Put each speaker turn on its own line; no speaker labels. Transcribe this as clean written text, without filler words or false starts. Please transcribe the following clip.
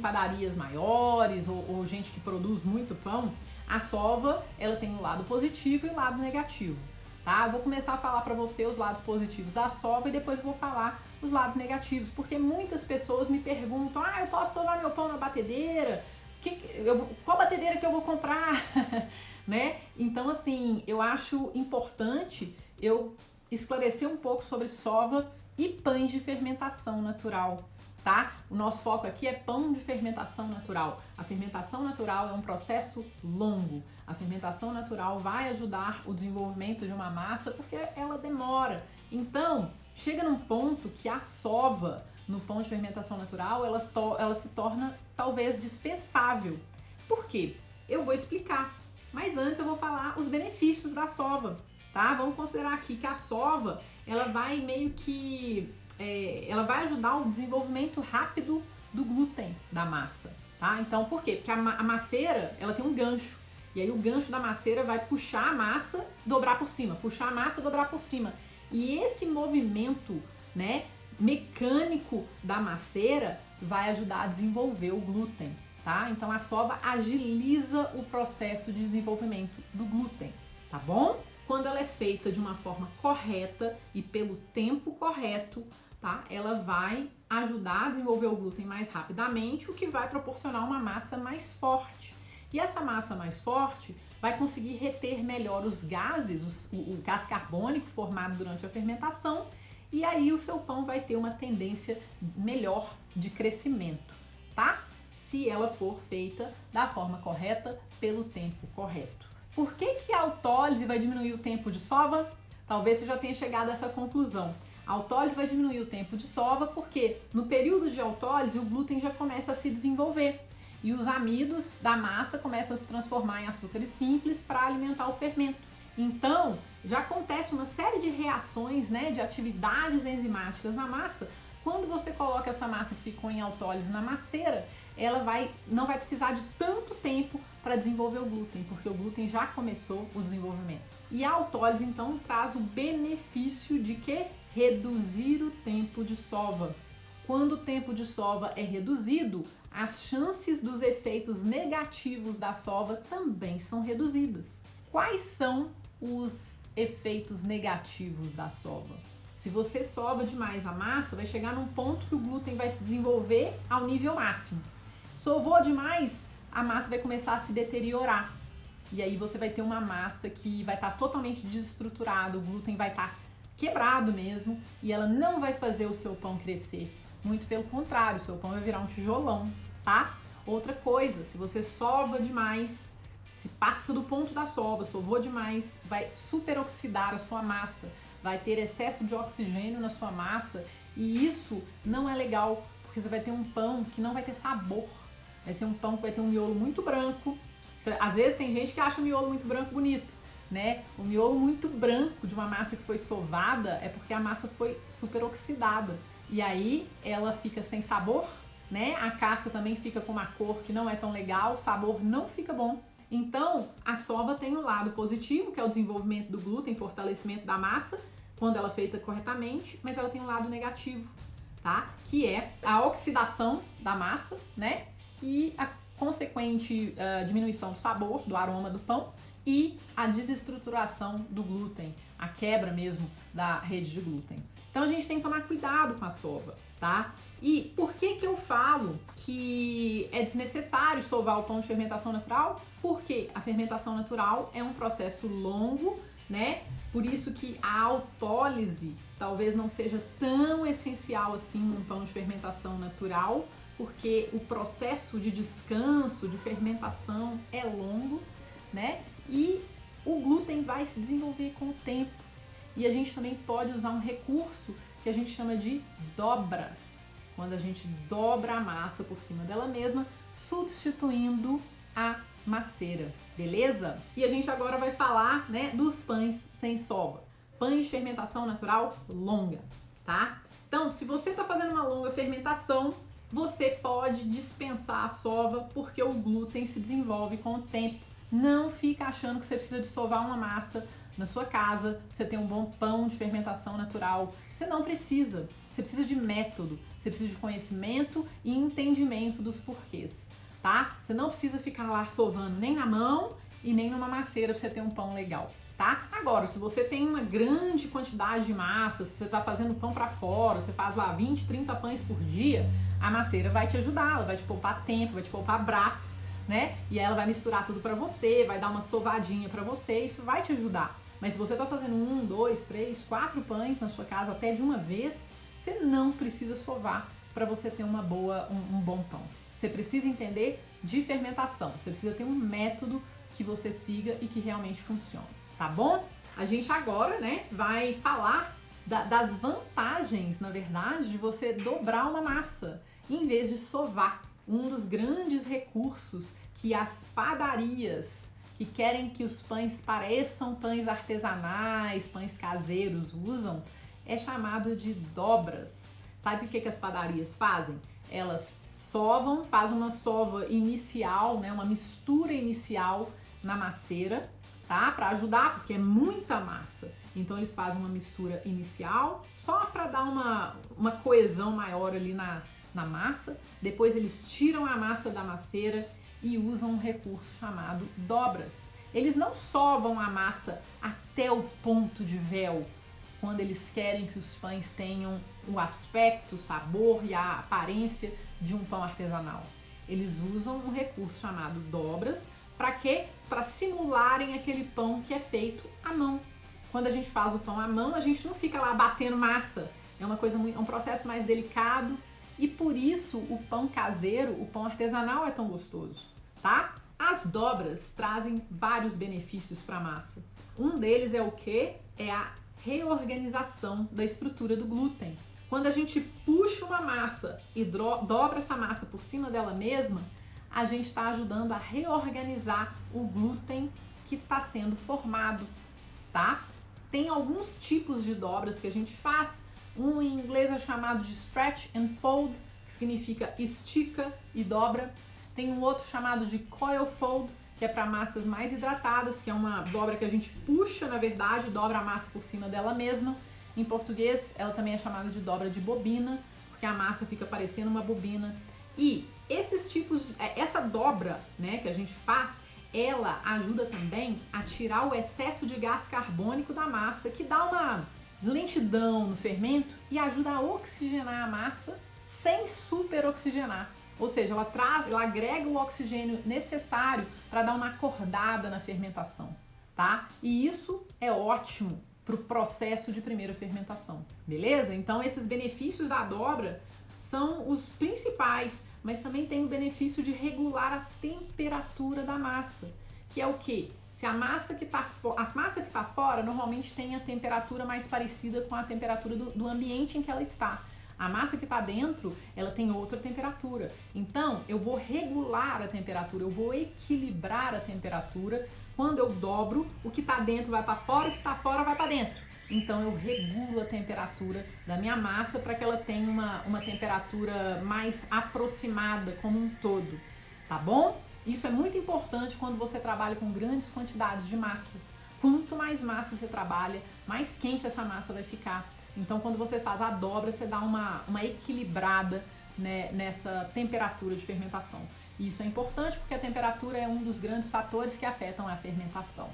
padarias maiores ou gente que produz muito pão, a sova, ela tem um lado positivo e um lado negativo, tá? Eu vou começar a falar para você os lados positivos da sova e depois eu vou falar os lados negativos, porque muitas pessoas me perguntam, eu posso sovar meu pão na batedeira? Qual batedeira que eu vou comprar? Né? Então, assim, eu acho importante eu esclarecer um pouco sobre sova e pães de fermentação natural, tá? O nosso foco aqui é pão de fermentação natural. A fermentação natural é um processo longo. A fermentação natural vai ajudar o desenvolvimento de uma massa porque ela demora. Então, chega num ponto que a sova no pão de fermentação natural, ela se torna talvez dispensável. Por quê? Eu vou explicar. Mas antes eu vou falar os benefícios da sova, tá? Vamos considerar aqui que a sova, ela vai meio que... ela vai ajudar o desenvolvimento rápido do glúten da massa, tá? Então, por quê? Porque a maceira, ela tem um gancho. E aí o gancho da maceira vai puxar a massa, dobrar por cima. Puxar a massa, dobrar por cima. E esse movimento, né, mecânico da maceira vai ajudar a desenvolver o glúten, tá? Então a sova agiliza o processo de desenvolvimento do glúten, tá bom? Quando ela é feita de uma forma correta e pelo tempo correto, tá? Ela vai ajudar a desenvolver o glúten mais rapidamente, o que vai proporcionar uma massa mais forte. E essa massa mais forte vai conseguir reter melhor os gases, o gás carbônico formado durante a fermentação, e aí o seu pão vai ter uma tendência melhor de crescimento, tá? Se ela for feita da forma correta, pelo tempo correto. Por que a autólise vai diminuir o tempo de sova? Talvez você já tenha chegado a essa conclusão. A autólise vai diminuir o tempo de sova porque no período de autólise o glúten já começa a se desenvolver e os amidos da massa começam a se transformar em açúcares simples para alimentar o fermento. Então, já acontece uma série de reações, né, de atividades enzimáticas na massa. Quando você coloca essa massa que ficou em autólise na maceira, ela não vai precisar de tanto tempo para desenvolver o glúten, porque o glúten já começou o desenvolvimento. E a autólise, então, traz o benefício de que? Reduzir o tempo de sova. Quando o tempo de sova é reduzido, as chances dos efeitos negativos da sova também são reduzidas. Quais são os efeitos negativos da sova? Se você sova demais a massa, vai chegar num ponto que o glúten vai se desenvolver ao nível máximo. Sovou demais, a massa vai começar a se deteriorar. E aí você vai ter uma massa que vai estar totalmente desestruturada, o glúten vai estar quebrado mesmo e ela não vai fazer o seu pão crescer. Muito pelo contrário, o seu pão vai virar um tijolão, tá? Outra coisa, se você sova demais, se passa do ponto da sova, sovou demais, vai superoxidar a sua massa, vai ter excesso de oxigênio na sua massa e isso não é legal, porque você vai ter um pão que não vai ter sabor. Vai ser um pão que vai ter um miolo muito branco. Às vezes tem gente que acha o miolo muito branco bonito, né? O miolo muito branco de uma massa que foi sovada é porque a massa foi superoxidada. E aí ela fica sem sabor, né? A casca também fica com uma cor que não é tão legal, o sabor não fica bom. Então, a sova tem um lado positivo, que é o desenvolvimento do glúten, fortalecimento da massa, quando ela é feita corretamente, mas ela tem um lado negativo, tá? Que é a oxidação da massa, né? E a consequente diminuição do sabor, do aroma do pão e a desestruturação do glúten, a quebra mesmo da rede de glúten. Então a gente tem que tomar cuidado com a sova, tá? E por que eu falo que é desnecessário sovar o pão de fermentação natural? Porque a fermentação natural é um processo longo, né? Por isso que a autólise talvez não seja tão essencial assim num pão de fermentação natural, porque o processo de descanso, de fermentação é longo, né? E o glúten vai se desenvolver com o tempo. E a gente também pode usar um recurso que a gente chama de dobras, quando a gente dobra a massa por cima dela mesma, substituindo a maceira, beleza? E a gente agora vai falar, né, dos pães sem sova. Pães de fermentação natural longa, tá? Então, se você está fazendo uma longa fermentação, você pode dispensar a sova porque o glúten se desenvolve com o tempo. Não fica achando que você precisa de sovar uma massa na sua casa, pra você ter um bom pão de fermentação natural. Você não precisa. Você precisa de método, você precisa de conhecimento e entendimento dos porquês, tá? Você não precisa ficar lá sovando nem na mão e nem numa maceira pra você ter um pão legal, tá? Agora, se você tem uma grande quantidade de massa, se você tá fazendo pão pra fora, você faz lá 20, 30 pães por dia, a maceira vai te ajudar, ela vai te poupar tempo, vai te poupar braço, né? E ela vai misturar tudo pra você, vai dar uma sovadinha pra você, isso vai te ajudar. Mas se você tá fazendo 1, 2, 3, 4 pães na sua casa até de uma vez, você não precisa sovar para você ter um bom pão. Você precisa entender de fermentação, você precisa ter um método que você siga e que realmente funcione, tá bom? A gente agora, né, vai falar das vantagens, na verdade, de você dobrar uma massa em vez de sovar. Um dos grandes recursos que as padarias que querem que os pães pareçam pães artesanais, pães caseiros usam, é chamado de dobras. Sabe o que as padarias fazem? Elas sovam, fazem uma sova inicial, né, uma mistura inicial na maceira, tá? Para ajudar, porque é muita massa. Então eles fazem uma mistura inicial, só para dar uma coesão maior ali na massa. Depois eles tiram a massa da maceira e usam um recurso chamado dobras. Eles não sovam a massa até o ponto de véu, quando eles querem que os pães tenham o aspecto, o sabor e a aparência de um pão artesanal. Eles usam um recurso chamado dobras. Para quê? Para simularem aquele pão que é feito à mão. Quando a gente faz o pão à mão, a gente não fica lá batendo massa. É um processo mais delicado e por isso o pão caseiro, o pão artesanal é tão gostoso, tá? As dobras trazem vários benefícios para a massa. Um deles é o quê? É a reorganização da estrutura do glúten. Quando a gente puxa uma massa e dobra essa massa por cima dela mesma, a gente está ajudando a reorganizar o glúten que está sendo formado, tá? Tem alguns tipos de dobras que a gente faz. Um em inglês é chamado de stretch and fold, que significa estica e dobra. Tem um outro chamado de coil fold, que é para massas mais hidratadas, que é uma dobra que a gente puxa, na verdade, dobra a massa por cima dela mesma. Em português, ela também é chamada de dobra de bobina, porque a massa fica parecendo uma bobina. E esses tipos, essa dobra, né, que a gente faz, ela ajuda também a tirar o excesso de gás carbônico da massa, que dá uma lentidão no fermento e ajuda a oxigenar a massa sem superoxigenar. Ou seja, ela agrega o oxigênio necessário para dar uma acordada na fermentação, tá? E isso é ótimo para o processo de primeira fermentação, beleza? Então esses benefícios da dobra são os principais, mas também tem o benefício de regular a temperatura da massa, que é o quê? Se a massa que está fora normalmente tem a temperatura mais parecida com a temperatura do ambiente em que ela está. A massa que está dentro, ela tem outra temperatura. Então, eu vou regular a temperatura, eu vou equilibrar a temperatura. Quando eu dobro, o que está dentro vai para fora, o que está fora vai para dentro. Então, eu regulo a temperatura da minha massa para que ela tenha uma temperatura mais aproximada como um todo, tá bom? Isso é muito importante quando você trabalha com grandes quantidades de massa. Quanto mais massa você trabalha, mais quente essa massa vai ficar. Então, quando você faz a dobra, você dá uma equilibrada, né, nessa temperatura de fermentação. E isso é importante porque a temperatura é um dos grandes fatores que afetam a fermentação.